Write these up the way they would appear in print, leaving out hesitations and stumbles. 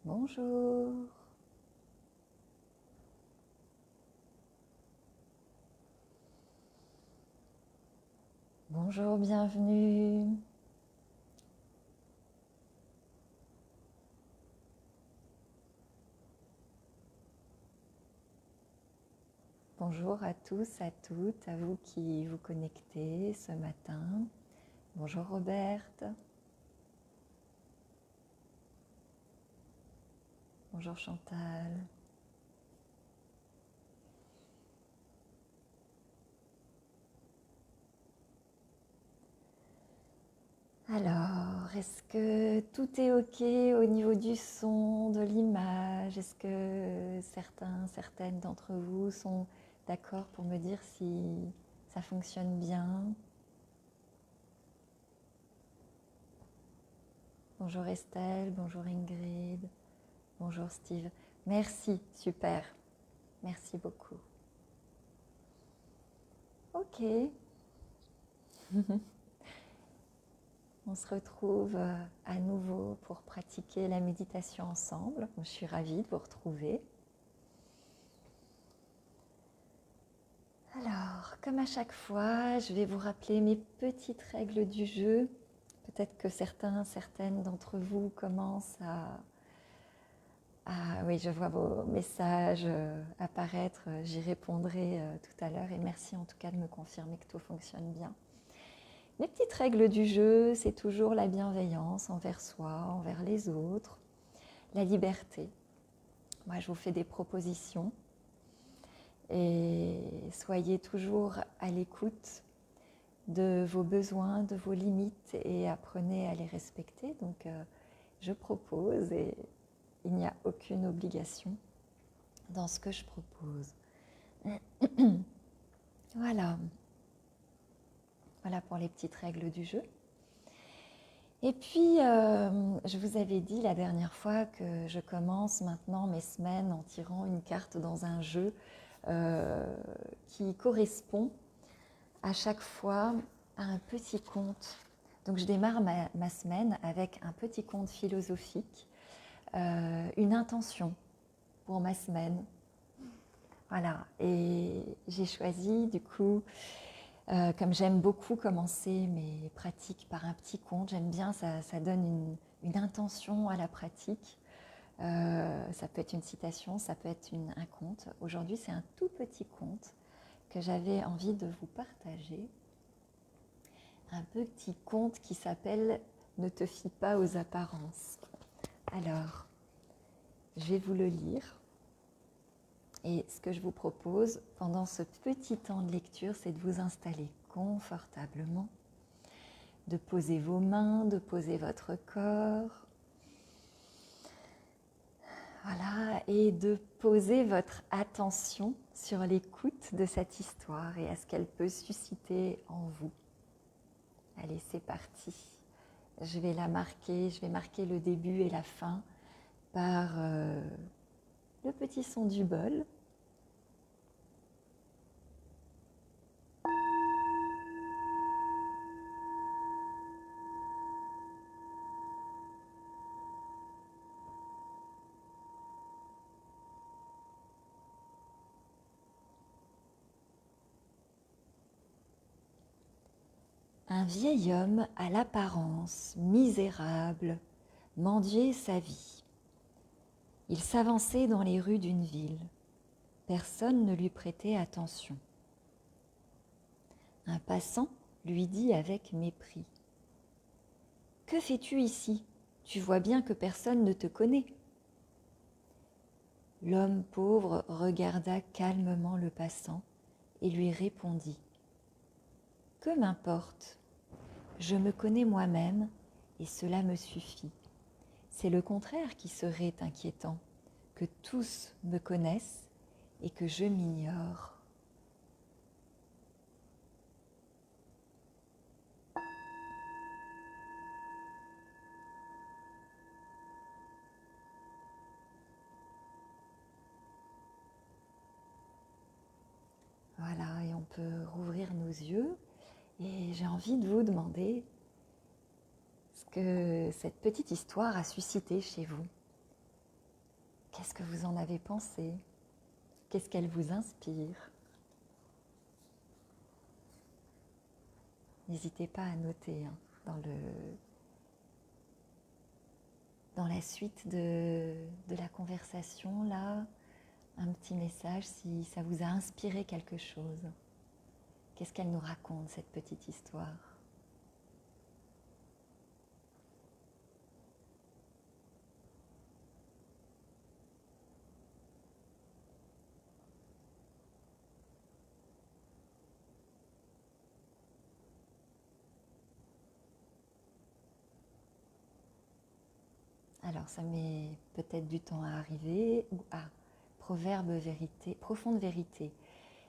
Bonjour. Bonjour, bienvenue. Bonjour à tous, à toutes, à vous qui vous connectez ce matin. Bonjour Roberte. Bonjour Chantal. Alors, est-ce que tout est OK au niveau du son, de l'image? Est-ce que certaines d'entre vous sont d'accord pour me dire si ça fonctionne bien? Bonjour Estelle, bonjour Ingrid, bonjour Steve. Merci, super. Merci beaucoup. Ok, on se retrouve à nouveau pour pratiquer la méditation ensemble. Je suis ravie de vous retrouver. Alors, comme à chaque fois, je vais vous rappeler mes petites règles du jeu. Peut-être que certaines d'entre vous commencent oui, je vois vos messages apparaître. J'y répondrai tout à l'heure. Et merci en tout cas de me confirmer que tout fonctionne bien. Les petites règles du jeu, c'est toujours la bienveillance envers soi, envers les autres, la liberté. Moi, je vous fais des propositions et soyez toujours à l'écoute de vos besoins, de vos limites et apprenez à les respecter. Donc, je propose et il n'y a aucune obligation dans ce que je propose. Voilà. Voilà pour les petites règles du jeu. Et puis, je vous avais dit la dernière fois que je commence maintenant mes semaines en tirant une carte dans un jeu qui correspond à chaque fois à un petit conte. Donc je démarre ma semaine avec un petit conte philosophique, une intention pour ma semaine. Voilà, et j'ai choisi du coup, comme j'aime beaucoup commencer mes pratiques par un petit conte, j'aime bien, ça donne une intention à la pratique. Ça peut être une citation, ça peut être un conte. Aujourd'hui, c'est un tout petit conte que j'avais envie de vous partager. Un petit conte qui s'appelle « Ne te fie pas aux apparences ». Alors, je vais vous le lire. Et ce que je vous propose pendant ce petit temps de lecture, c'est de vous installer confortablement, de poser vos mains, de poser votre corps. Voilà, et de poser votre attention sur l'écoute de cette histoire et à ce qu'elle peut susciter en vous. Allez, c'est parti. Je vais marquer le début et la fin par le petit son du bol. Un vieil homme à l'apparence misérable mendiait sa vie. Il s'avançait dans les rues d'une ville. Personne ne lui prêtait attention. Un passant lui dit avec mépris : « Que fais-tu ici ? Tu vois bien que personne ne te connaît. » L'homme pauvre regarda calmement le passant et lui répondit : « Que m'importe ? Je me connais moi-même et cela me suffit. C'est le contraire qui serait inquiétant, que tous me connaissent et que je m'ignore. » Voilà, et on peut rouvrir nos yeux. Et j'ai envie de vous demander ce que cette petite histoire a suscité chez vous. Qu'est-ce que vous en avez pensé? Qu'est-ce qu'elle vous inspire? N'hésitez pas à noter hein, dans la suite de la conversation, là, un petit message si ça vous a inspiré quelque chose. Qu'est-ce qu'elle nous raconte, cette petite histoire? Alors, ça met peut-être du temps à arriver. Ou proverbe vérité, profonde vérité.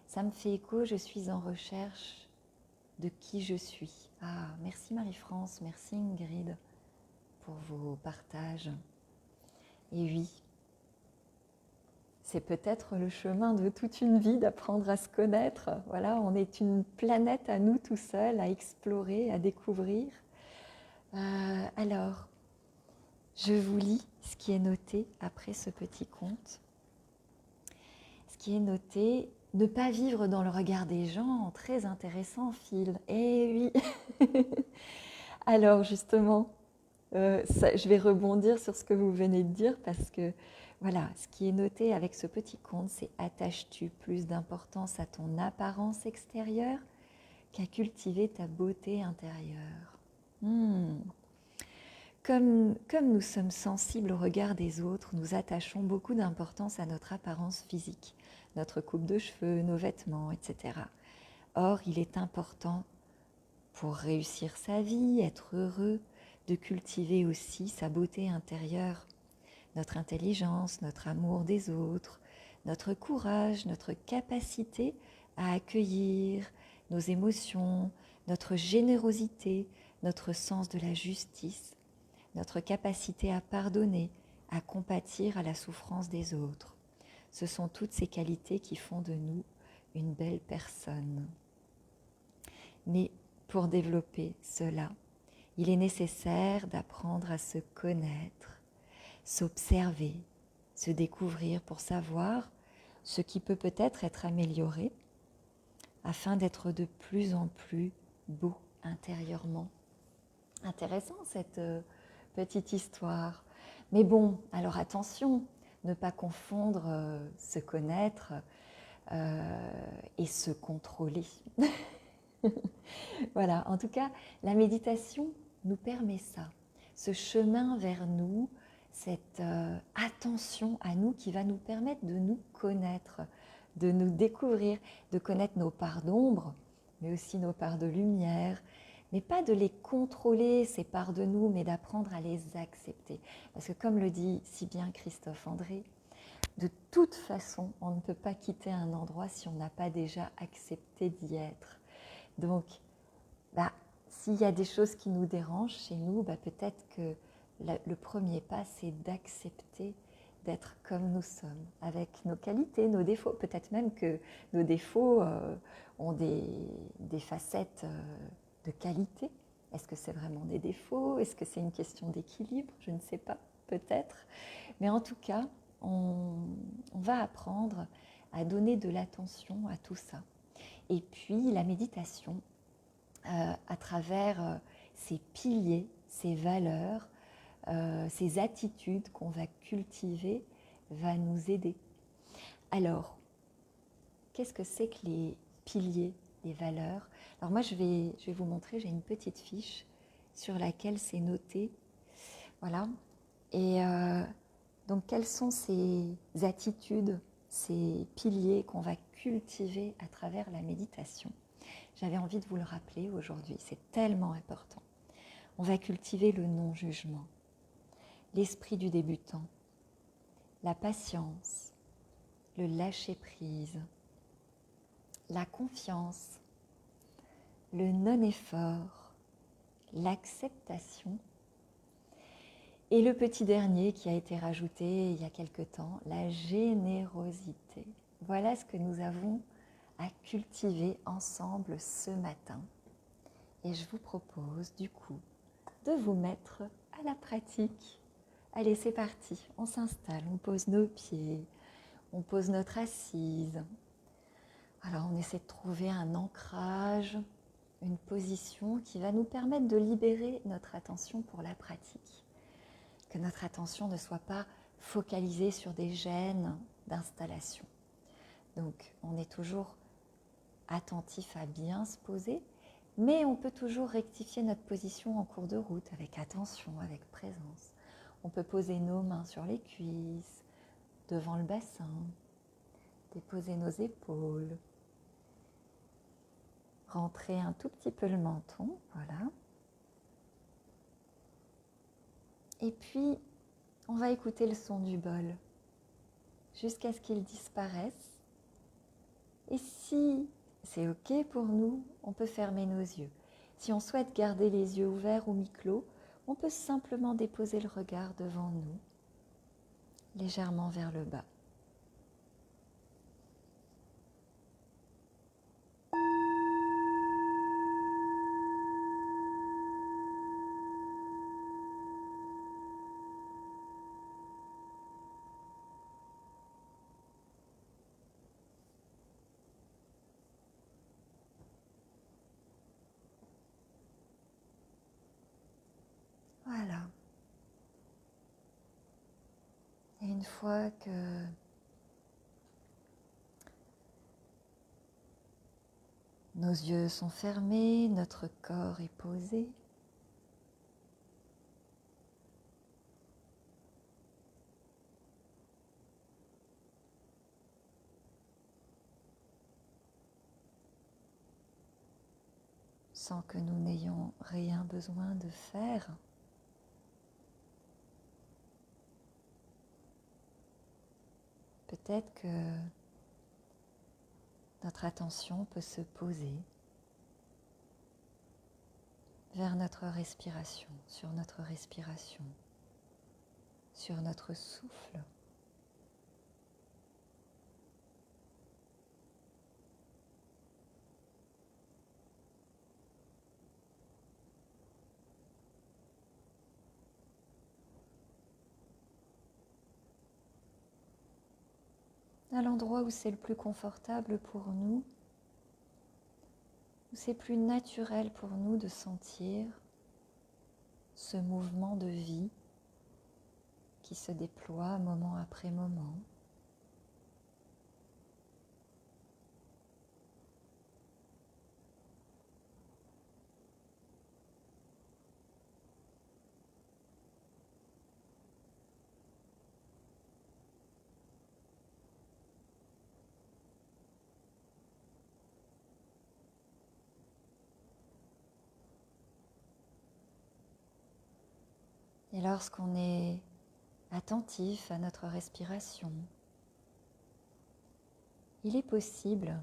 Ça me fait écho, je suis en recherche de qui je suis. Ah, merci Marie-France, merci Ingrid pour vos partages. Et oui, c'est peut-être le chemin de toute une vie d'apprendre à se connaître. Voilà, on est une planète à nous tout seuls, à explorer, à découvrir. Alors, je vous lis ce qui est noté après ce petit conte. Ce qui est noté, ne pas vivre dans le regard des gens, très intéressant, Phil. Eh oui. Alors justement, je vais rebondir sur ce que vous venez de dire parce que voilà, ce qui est noté avec ce petit conte, c'est attaches-tu plus d'importance à ton apparence extérieure qu'à cultiver ta beauté intérieure. Comme nous sommes sensibles au regard des autres, nous attachons beaucoup d'importance à notre apparence physique, notre coupe de cheveux, nos vêtements, etc. Or, il est important, pour réussir sa vie, être heureux, de cultiver aussi sa beauté intérieure, notre intelligence, notre amour des autres, notre courage, notre capacité à accueillir nos émotions, notre générosité, notre sens de la justice, notre capacité à pardonner, à compatir à la souffrance des autres. Ce sont toutes ces qualités qui font de nous une belle personne. Mais pour développer cela, il est nécessaire d'apprendre à se connaître, s'observer, se découvrir pour savoir ce qui peut peut-être être amélioré afin d'être de plus en plus beau intérieurement. Intéressant cette petite histoire. Mais bon, alors attention, ne pas confondre se connaître et se contrôler. Voilà, en tout cas, la méditation nous permet ça, ce chemin vers nous, cette attention à nous qui va nous permettre de nous connaître, de nous découvrir, de connaître nos parts d'ombre, mais aussi nos parts de lumière, mais pas de les contrôler, ces parts de nous, mais d'apprendre à les accepter. Parce que comme le dit si bien Christophe André, de toute façon, on ne peut pas quitter un endroit si on n'a pas déjà accepté d'y être. Donc, s'il y a des choses qui nous dérangent chez nous, peut-être que le premier pas, c'est d'accepter d'être comme nous sommes, avec nos qualités, nos défauts. Peut-être même que nos défauts ont des facettes de qualité. Est-ce que c'est vraiment des défauts? Est-ce que c'est une question d'équilibre? Je ne sais pas, peut-être. Mais en tout cas, on va apprendre à donner de l'attention à tout ça. Et puis la méditation, à travers ces piliers, ces valeurs, ces attitudes qu'on va cultiver, va nous aider. Alors, qu'est-ce que c'est que les piliers, les valeurs? Alors moi, je vais vous montrer, j'ai une petite fiche sur laquelle c'est noté. Voilà. Et donc, quelles sont ces attitudes, ces piliers qu'on va cultiver à travers la méditation? J'avais envie de vous le rappeler aujourd'hui, c'est tellement important. On va cultiver le non-jugement, l'esprit du débutant, la patience, le lâcher-prise, la confiance, le non-effort, l'acceptation et le petit dernier qui a été rajouté il y a quelque temps, la générosité. Voilà ce que nous avons à cultiver ensemble ce matin. Et je vous propose du coup de vous mettre à la pratique Allez, c'est parti. On s'installe, on pose nos pieds, on pose notre assise. Alors, on essaie de trouver un ancrage, une position qui va nous permettre de libérer notre attention pour la pratique. Que notre attention ne soit pas focalisée sur des gênes d'installation. Donc, on est toujours attentif à bien se poser, mais on peut toujours rectifier notre position en cours de route avec attention, avec présence. On peut poser nos mains sur les cuisses, devant le bassin, déposer nos épaules, rentrer un tout petit peu le menton, voilà. Et puis, on va écouter le son du bol jusqu'à ce qu'il disparaisse. Et si c'est OK pour nous, on peut fermer nos yeux. Si on souhaite garder les yeux ouverts ou mi-clos, on peut simplement déposer le regard devant nous, légèrement vers le bas. Voilà. Et une fois que nos yeux sont fermés, notre corps est posé, sans que nous n'ayons rien besoin de faire, peut-être que notre attention peut se poser vers notre respiration, sur notre respiration, sur notre souffle. À l'endroit où c'est le plus confortable pour nous, où c'est plus naturel pour nous de sentir ce mouvement de vie qui se déploie moment après moment. Et lorsqu'on est attentif à notre respiration, il est possible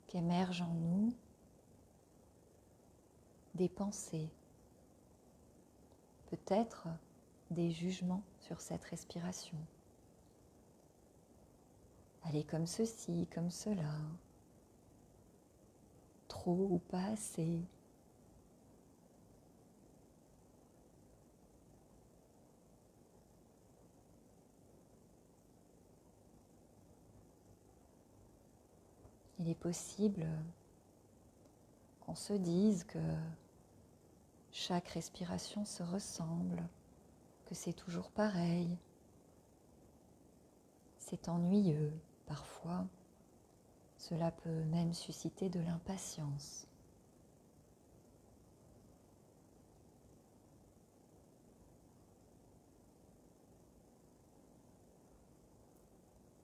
qu'émergent en nous des pensées, peut-être des jugements sur cette respiration. Elle est comme ceci, comme cela, trop ou pas assez. Il est possible qu'on se dise que chaque respiration se ressemble, que c'est toujours pareil. C'est ennuyeux, parfois. Cela peut même susciter de l'impatience.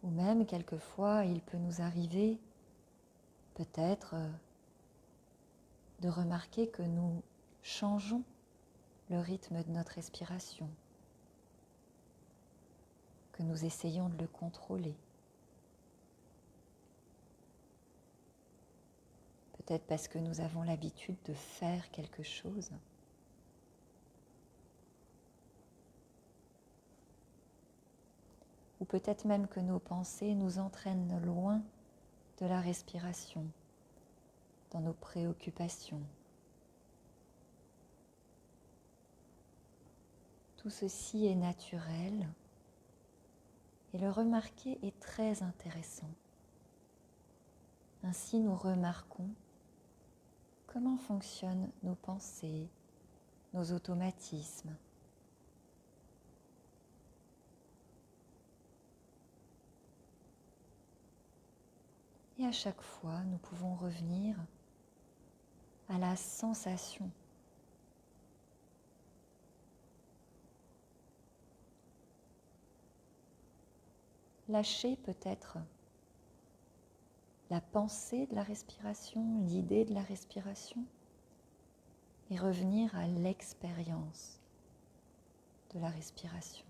Ou même, quelquefois, il peut nous arriver, peut-être, de remarquer que nous changeons le rythme de notre respiration, que nous essayons de le contrôler. Peut-être parce que nous avons l'habitude de faire quelque chose. Ou peut-être même que nos pensées nous entraînent loin de la respiration, dans nos préoccupations. Tout ceci est naturel et le remarquer est très intéressant. Ainsi, nous remarquons comment fonctionnent nos pensées, nos automatismes. Et à chaque fois, nous pouvons revenir à la sensation. Lâcher peut-être la pensée de la respiration, l'idée de la respiration, et revenir à l'expérience de la respiration.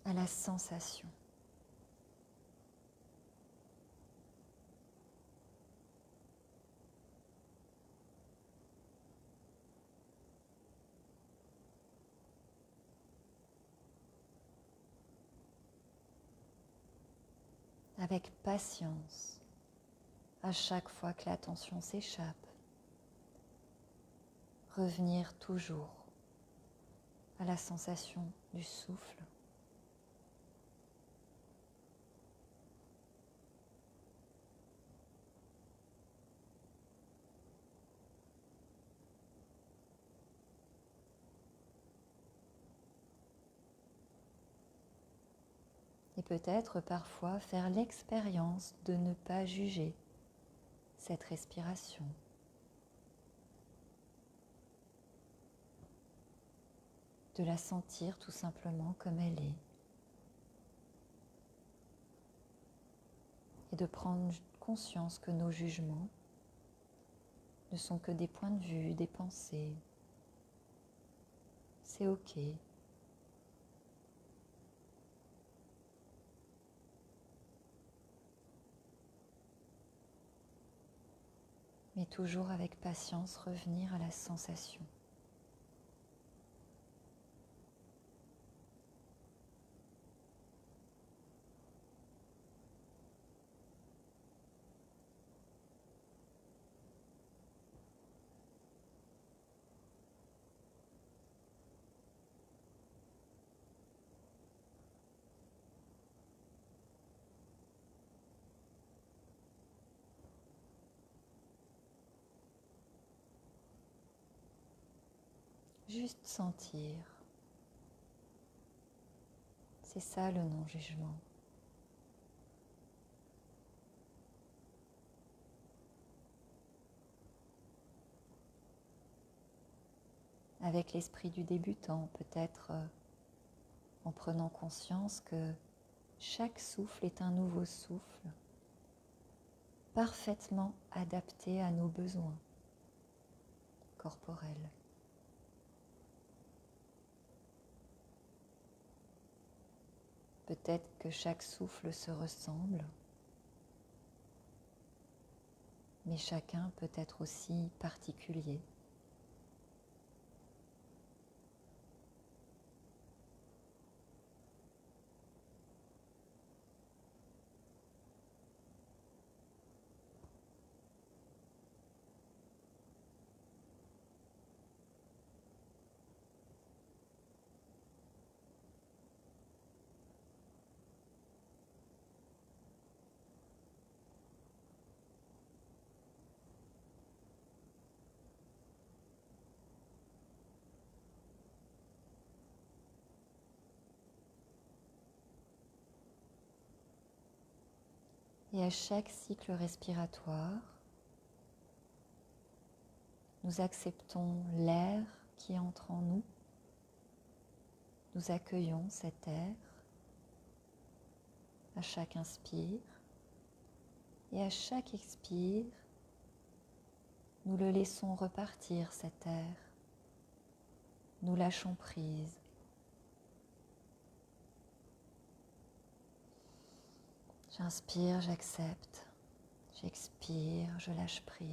À la sensation. Avec patience, à chaque fois que l'attention s'échappe, revenir toujours à la sensation du souffle. Et peut-être parfois faire l'expérience de ne pas juger cette respiration. De la sentir tout simplement comme elle est. Et de prendre conscience que nos jugements ne sont que des points de vue, des pensées. C'est ok. Mais toujours avec patience revenir à la sensation. Juste sentir. C'est ça le non-jugement. Avec l'esprit du débutant, peut-être en prenant conscience que chaque souffle est un nouveau souffle, parfaitement adapté à nos besoins corporels. Peut-être que chaque souffle se ressemble, mais chacun peut être aussi particulier. Et à chaque cycle respiratoire, nous acceptons l'air qui entre en nous. Nous accueillons cet air à chaque inspire et à chaque expire, nous le laissons repartir cet air. Nous lâchons prise. J'inspire, j'accepte. J'expire, je lâche prise.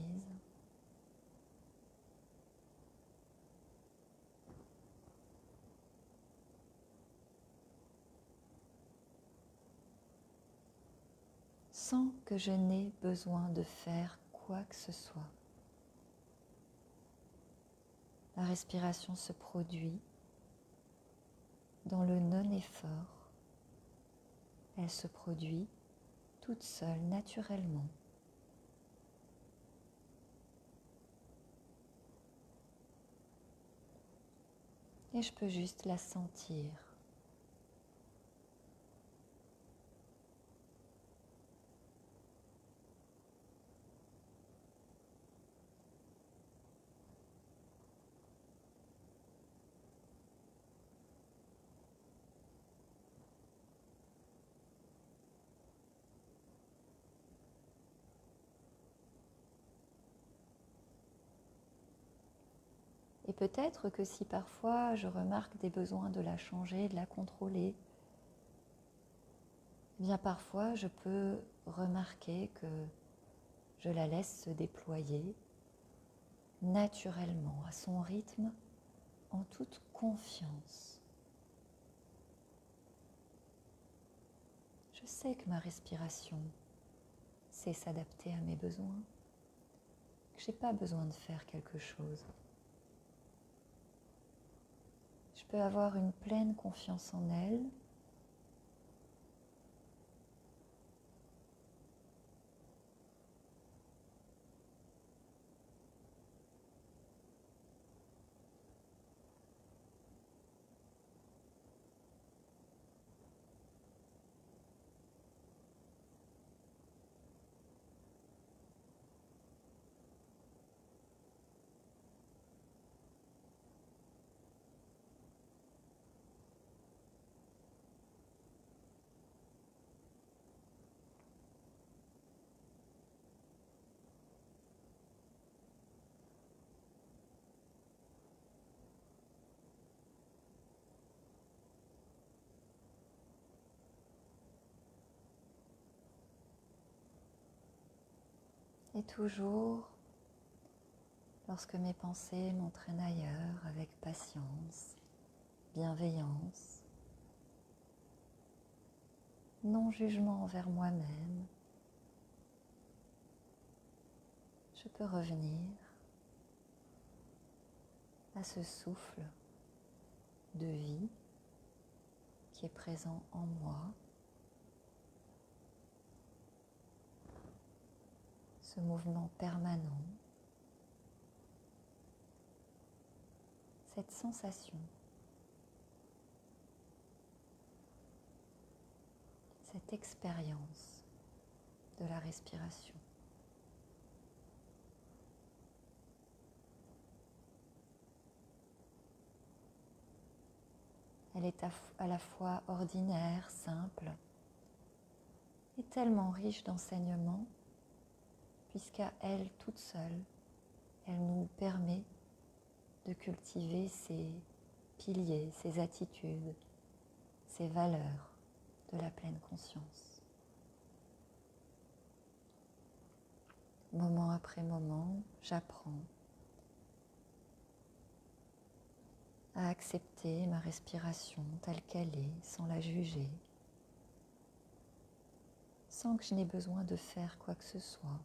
Sans que je n'ai besoin de faire quoi que ce soit. La respiration se produit dans le non-effort. Elle se produit toute seule, naturellement. Et je peux juste la sentir. Et peut-être que si parfois je remarque des besoins de la changer, de la contrôler, eh bien parfois je peux remarquer que je la laisse se déployer naturellement, à son rythme, en toute confiance. Je sais que ma respiration sait s'adapter à mes besoins, que je n'ai pas besoin de faire quelque chose. Je peux avoir une pleine confiance en elle. Et toujours, lorsque mes pensées m'entraînent ailleurs, avec patience, bienveillance, non-jugement envers moi-même, je peux revenir à ce souffle de vie qui est présent en moi, ce mouvement permanent, cette sensation, cette expérience de la respiration. Elle est à la fois ordinaire, simple et tellement riche d'enseignements, puisqu'à elle toute seule, elle nous permet de cultiver ces piliers, ces attitudes, ces valeurs de la pleine conscience. Moment après moment, j'apprends à accepter ma respiration telle qu'elle est, sans la juger, sans que je n'ai besoin de faire quoi que ce soit,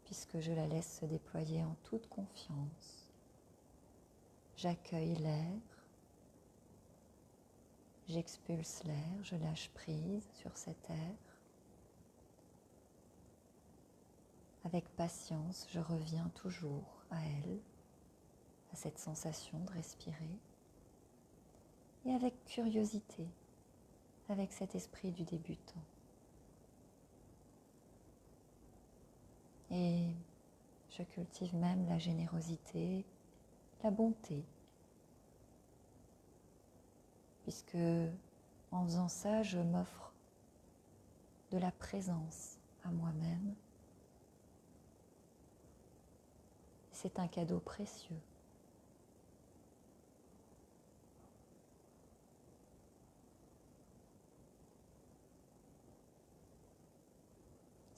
puisque je la laisse se déployer en toute confiance. J'accueille l'air, j'expulse l'air, je lâche prise sur cet air. Avec patience, je reviens toujours à elle, à cette sensation de respirer, et avec curiosité, avec cet esprit du débutant. Et je cultive même la générosité, la bonté, puisque en faisant ça, je m'offre de la présence à moi-même. C'est un cadeau précieux.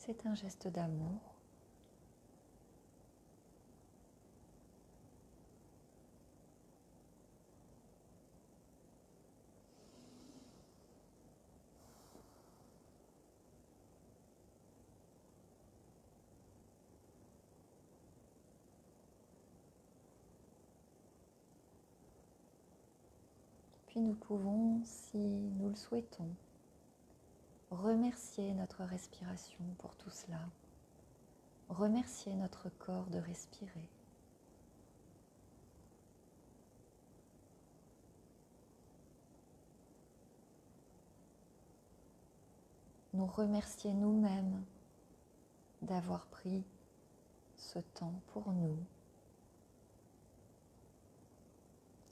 C'est un geste d'amour. Puis nous pouvons, si nous le souhaitons, remercier notre respiration pour tout cela. Remercier notre corps de respirer. Nous remercier nous-mêmes d'avoir pris ce temps pour nous,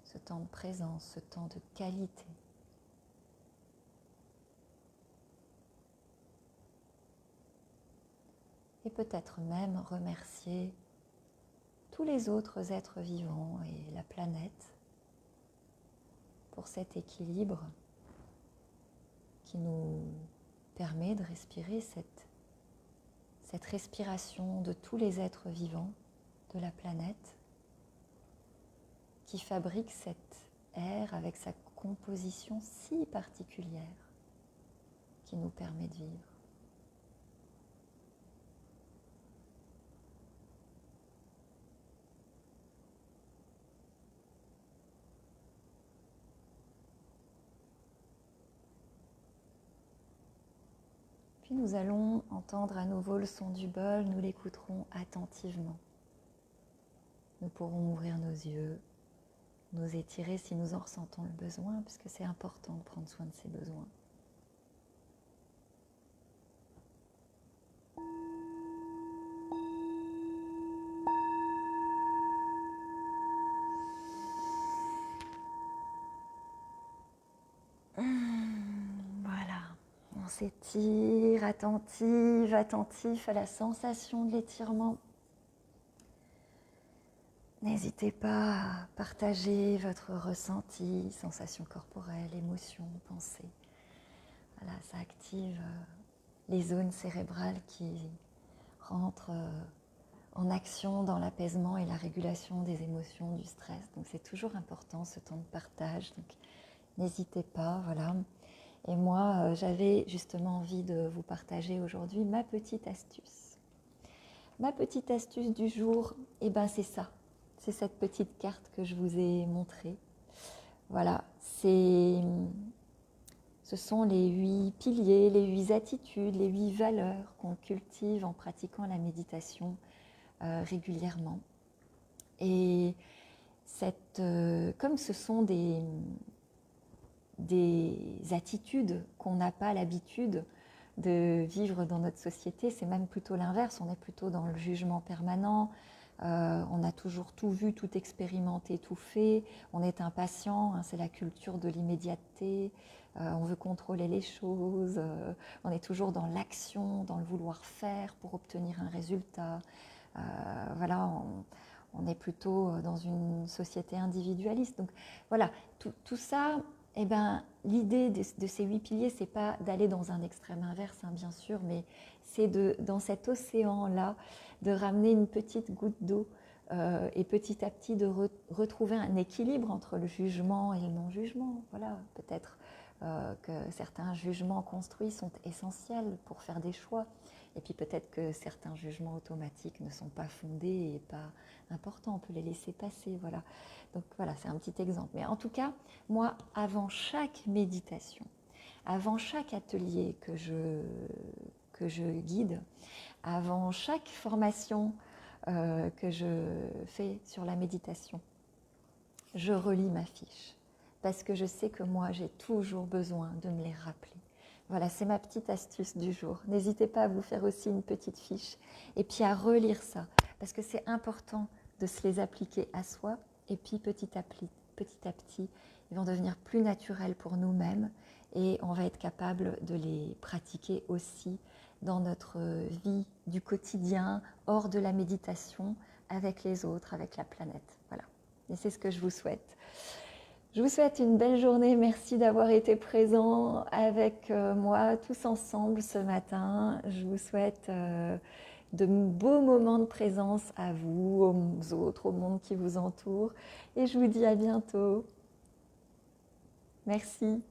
ce temps de présence, ce temps de qualité. Et peut-être même remercier tous les autres êtres vivants et la planète pour cet équilibre qui nous permet de respirer cette respiration de tous les êtres vivants de la planète qui fabrique cet air avec sa composition si particulière qui nous permet de vivre. Puis nous allons entendre à nouveau le son du bol, nous l'écouterons attentivement. Nous pourrons ouvrir nos yeux, nous étirer si nous en ressentons le besoin, puisque c'est important de prendre soin de ses besoins. Voilà, on s'étire, attentif à la sensation de l'étirement. N'hésitez pas à partager votre ressenti, sensations corporelles, émotions, pensées. Voilà, ça active les zones cérébrales qui rentrent en action dans l'apaisement et la régulation des émotions, du stress. Donc c'est toujours important ce temps de partage. Donc n'hésitez pas, voilà. Et moi, j'avais justement envie de vous partager aujourd'hui ma petite astuce. Ma petite astuce du jour, c'est ça. C'est cette petite carte que je vous ai montrée. Voilà, ce sont les 8 piliers, les 8 attitudes, les 8 valeurs qu'on cultive en pratiquant la méditation régulièrement. Et comme ce sont des attitudes qu'on n'a pas l'habitude de vivre dans notre société, c'est même plutôt l'inverse, on est plutôt dans le jugement permanent, on a toujours tout vu, tout expérimenté, tout fait, on est impatient, c'est la culture de l'immédiateté, on veut contrôler les choses, on est toujours dans l'action, dans le vouloir faire pour obtenir un résultat. Voilà, on est plutôt dans une société individualiste. Donc voilà, tout ça, l'idée de ces 8 piliers, c'est pas d'aller dans un extrême inverse, bien sûr, mais c'est dans cet océan-là, de ramener une petite goutte d'eau et petit à petit de retrouver un équilibre entre le jugement et le non-jugement. Voilà, peut-être que certains jugements construits sont essentiels pour faire des choix. Et puis peut-être que certains jugements automatiques ne sont pas fondés et pas importants, on peut les laisser passer, voilà. Donc voilà, c'est un petit exemple. Mais en tout cas, moi, avant chaque méditation, avant chaque atelier que je guide, avant chaque formation que je fais sur la méditation, je relis ma fiche. Parce que je sais que moi, j'ai toujours besoin de me les rappeler. Voilà, c'est ma petite astuce du jour. N'hésitez pas à vous faire aussi une petite fiche et puis à relire ça. Parce que c'est important de se les appliquer à soi et puis petit à petit, ils vont devenir plus naturels pour nous-mêmes et on va être capable de les pratiquer aussi dans notre vie du quotidien, hors de la méditation, avec les autres, avec la planète. Voilà. Et c'est ce que je vous souhaite. Je vous souhaite une belle journée. Merci d'avoir été présent avec moi tous ensemble ce matin. Je vous souhaite de beaux moments de présence à vous, aux autres, au monde qui vous entoure. Et je vous dis à bientôt. Merci.